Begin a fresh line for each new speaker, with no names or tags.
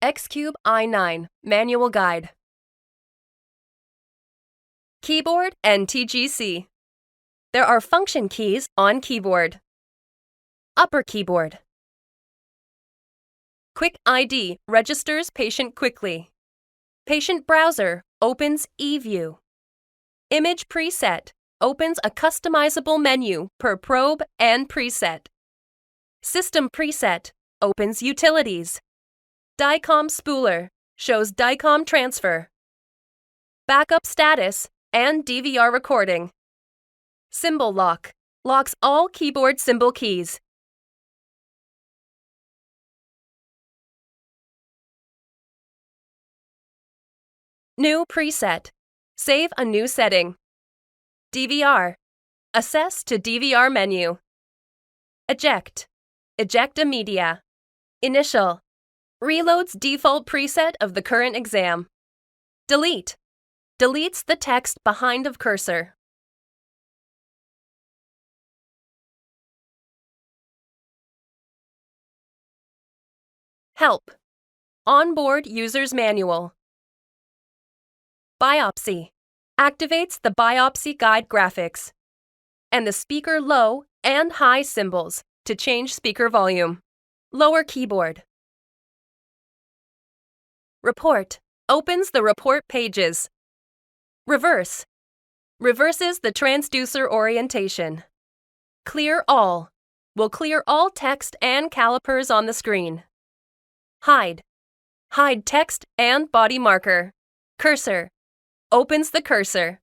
X-Cube i9 Manual Guide. Keyboard and TGC. There are function keys on keyboard. Upper keyboard. Quick ID registers patient quickly. Patient browser opens eView. Image preset opens a customizable menu per probe and preset. System preset opens utilities. DICOM spooler shows DICOM transfer. Backup status and DVR recording. Symbol lock locks all keyboard symbol keys. New preset. Save a new setting. DVR. Access to DVR menu. Eject. Eject a media. Initial. Reloads default preset of the current exam. Delete. Deletes the text behind of cursor. Help. Onboard user's manual. Biopsy. Activates the biopsy guide graphics and the speaker low and high symbols to change speaker volume. Lower keyboard. Report. Opens the report pages. Reverse. Reverses the transducer orientation. Clear all. Will clear all text and calipers on the screen. Hide. Hide text and body marker. Cursor. Opens the cursor.